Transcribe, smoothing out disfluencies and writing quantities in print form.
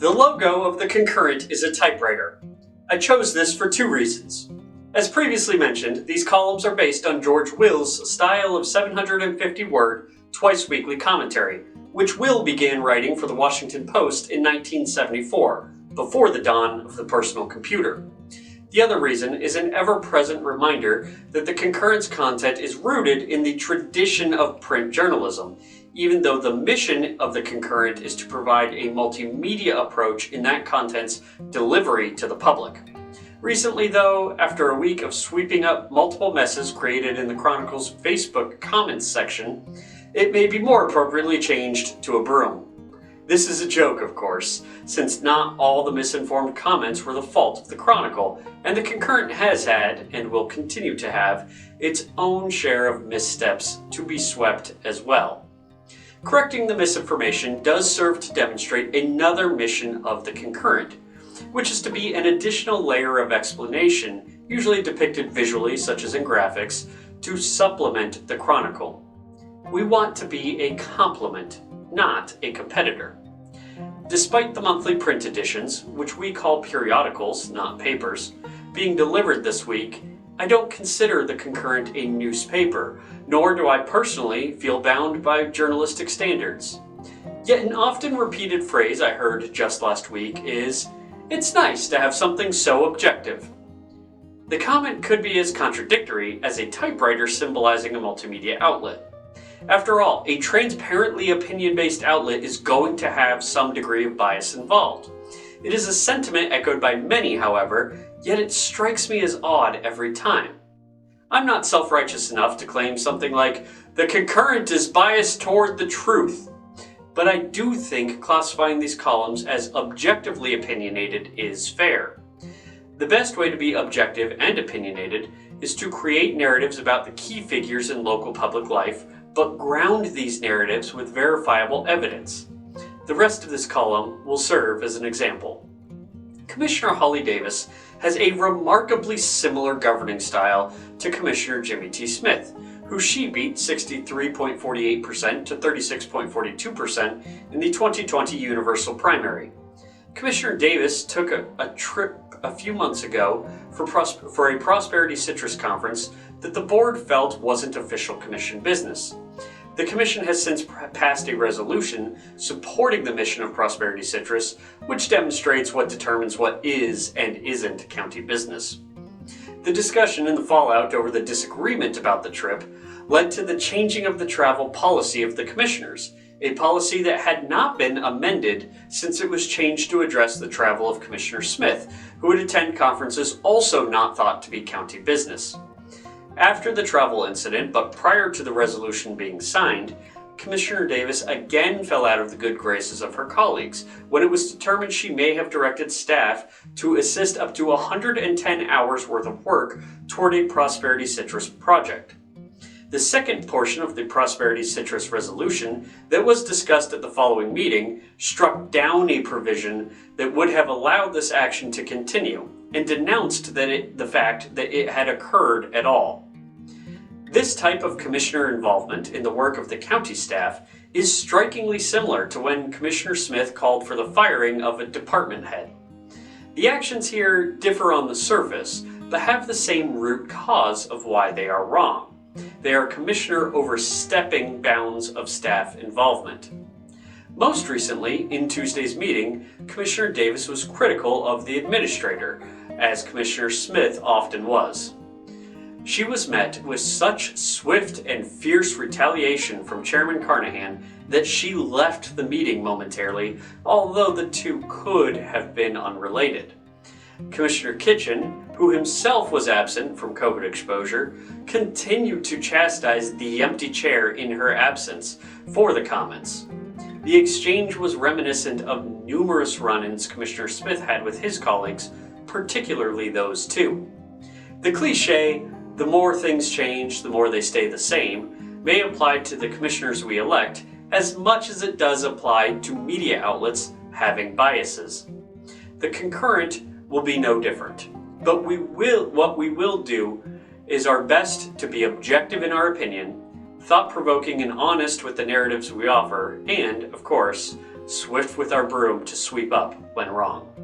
The logo of the Concurrent is a typewriter. I chose this for two reasons. As previously mentioned, these columns are based on George Will's style of 750-word, twice-weekly commentary, which Will began writing for the Washington Post in 1974, before the dawn of the personal computer. The other reason is an ever-present reminder that the Concurrent's content is rooted in the tradition of print journalism, even though the mission of the Concurrent is to provide a multimedia approach in that content's delivery to the public. Recently, though, after a week of sweeping up multiple messes created in the Chronicle's Facebook comments section, it may be more appropriately changed to a broom. This is a joke, of course, since not all the misinformed comments were the fault of the Chronicle, and the Concurrent has had, and will continue to have, its own share of missteps to be swept as well. Correcting the misinformation does serve to demonstrate another mission of the Concurrent, which is to be an additional layer of explanation, usually depicted visually, such as in graphics, to supplement the Chronicle. We want to be a complement, not a competitor. Despite the monthly print editions, which we call periodicals, not papers, being delivered this week, I don't consider the Concurrent a newspaper, nor do I personally feel bound by journalistic standards. Yet an often repeated phrase I heard just last week is, "It's nice to have something so objective." The comment could be as contradictory as a typewriter symbolizing a multimedia outlet. After all, a transparently opinion-based outlet is going to have some degree of bias involved. It is a sentiment echoed by many, however, yet it strikes me as odd every time. I'm not self-righteous enough to claim something like, "The Concurrent is biased toward the truth," but I do think classifying these columns as objectively opinionated is fair. The best way to be objective and opinionated is to create narratives about the key figures in local public life, but ground these narratives with verifiable evidence. The rest of this column will serve as an example. Commissioner Holly Davis has a remarkably similar governing style to Commissioner Jimmy T. Smith, who she beat 63.48% to 36.42% in the 2020 universal primary. Commissioner Davis took a trip a few months ago for a Prosperity Citrus conference that the board felt wasn't official commission business. The commission has since passed a resolution supporting the mission of Prosperity Citrus, which demonstrates what determines what is and isn't county business. The discussion and the fallout over the disagreement about the trip led to the changing of the travel policy of the commissioners, a policy that had not been amended since it was changed to address the travel of Commissioner Smith, who would attend conferences also not thought to be county business. After the travel incident, but prior to the resolution being signed, Commissioner Davis again fell out of the good graces of her colleagues when it was determined she may have directed staff to assist up to 110 hours worth of work toward a Prosperity Citrus project. The second portion of the Prosperity Citrus resolution that was discussed at the following meeting struck down a provision that would have allowed this action to continue and denounced the fact that it had occurred at all. This type of commissioner involvement in the work of the county staff is strikingly similar to when Commissioner Smith called for the firing of a department head. The actions here differ on the surface, but have the same root cause of why they are wrong. They are commissioner overstepping bounds of staff involvement. Most recently, in Tuesday's meeting, Commissioner Davis was critical of the administrator, as Commissioner Smith often was. She was met with such swift and fierce retaliation from Chairman Carnahan that she left the meeting momentarily, although the two could have been unrelated. Commissioner Kitchen, who himself was absent from COVID exposure, continued to chastise the empty chair in her absence for the comments. The exchange was reminiscent of numerous run-ins Commissioner Smith had with his colleagues, particularly those two. The cliche, "the more things change, the more they stay the same," may apply to the commissioners we elect as much as it does apply to media outlets having biases. The Concurrent will be no different, but what we will do is our best to be objective in our opinion, thought-provoking and honest with the narratives we offer, and, of course, swift with our broom to sweep up when wrong.